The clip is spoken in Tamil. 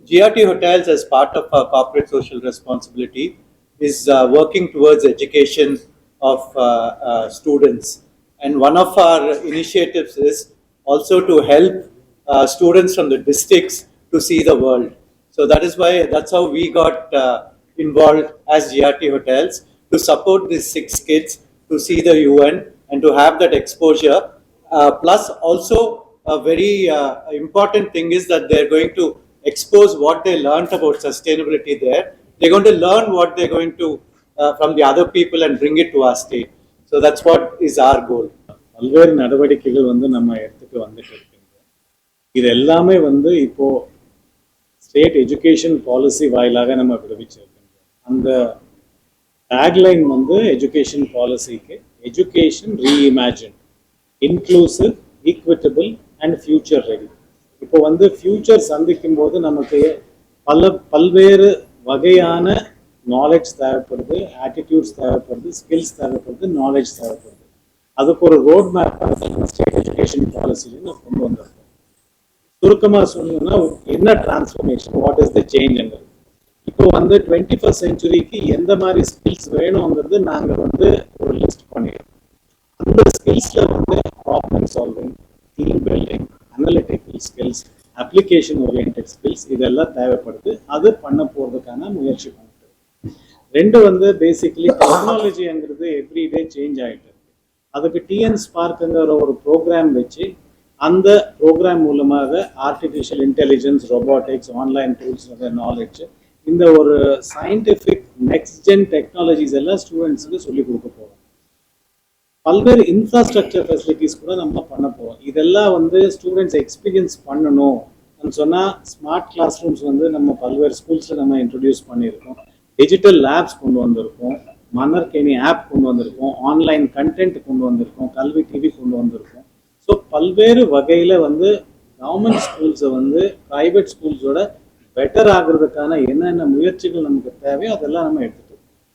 GRT Hotels, as part of our corporate social responsibility, is working towards education of students. And one of our initiatives is also to help students from the districts to see the world. So that's how we got involved as GRT Hotels, to support these 6 kids to see the UN and to have that exposure. Plus, also a very important thing is that they're going to expose what they learned about sustainability there. They're going to learn what they're going to from the other people and bring it to our state. So that's what is our goal. பல்வேறு நடவடிக்கைகள் நம்ம இடத்துக்கு வந்துட்டு இருக்குங்க. இது எல்லாமே இப்போ ஸ்டேட் எஜுகேஷன் பாலிசி வாயிலாக நம்ம விடுவிச்சிருக்கோம். அந்த டேக்லைன் எஜுகேஷன் பாலிசிக்கு education reimagine, inclusive, equitable and future ready. இப்போ ஃபியூச்சர் சந்திக்கும் போது நமக்கு பல்வேறு வகையான நாலேஜ் தேவைப்படுது, ஆட்டிடியூட்ஸ் தேவைப்படுது, ஸ்கில்ஸ் தேவைப்படுது, நாலேஜ் தேவைப்படுது. அதுக்கு ஒரு ரோட் மேப் ஸ்டேட் எஜுகேஷன் பாலிசின்னு கொண்டு வந்திருக்கோம். சுருக்கமாக சொல்லணும்னா என்ன transformation, what is the change. இப்போ 21st செஞ்சுரிக்கு எந்த மாதிரி ஸ்கில்ஸ் வேணுங்கிறது நாங்கள் ஒரு லிஸ்ட் பண்ணிடுறோம். அந்த ஸ்கில்ஸில் problem solving, team building, analytical skills, application oriented skills இதெல்லாம் தேவைப்படுது. அது பண்ண போகிறதுக்கான முயற்சி பண்ணிட்டு. ரெண்டு பேசிக்கலி டெக்னாலஜிங்கிறது எவ்ரிடே சேஞ்ச் ஆகிட்டு இருக்கு. அதுக்கு டிஎன் ஸ்பார்க்குங்கிற ஒரு ப்ரோக்ராம் வச்சு அந்த ப்ரோக்ராம் மூலமாக artificial intelligence, robotics, online tools, knowledge, இந்த ஒரு சயின்டிஃபிக் நெக்ஸ்ட் ஜென் டெக்னாலஜிஸ் எல்லாம் ஸ்டூடெண்ட்ஸுக்கு சொல்லிக் கொடுக்க போகிறோம். பல்வேறு இன்ஃப்ராஸ்ட்ரக்சர் ஃபெசிலிட்டிஸ் கூட நம்ம பண்ண போகிறோம். இதெல்லாம் ஸ்டூடெண்ட்ஸ் எக்ஸ்பீரியன்ஸ் பண்ணணும் சொன்னால் ஸ்மார்ட் கிளாஸ் ரூம்ஸ் நம்ம பல்வேறு ஸ்கூல்ஸில் நம்ம இன்ட்ரடியூஸ் பண்ணியிருக்கோம். டிஜிட்டல் லேப்ஸ் கொண்டு வந்திருக்கோம், மன்னர்கேணி ஆப் கொண்டு வந்திருக்கோம், ஆன்லைன் கண்டென்ட் கொண்டு வந்திருக்கோம், கல்வி டிவி கொண்டு வந்திருக்கோம். ஸோ பல்வேறு வகையில் கவர்மெண்ட் ஸ்கூல்ஸை ப்ரைவேட் ஸ்கூல்ஸோட பெட்டர் ஆகிறதுக்கான என்னென்ன முயற்சிகள் நமக்கு தேவையோ அதெல்லாம் நம்ம எடுத்துக்கணும்.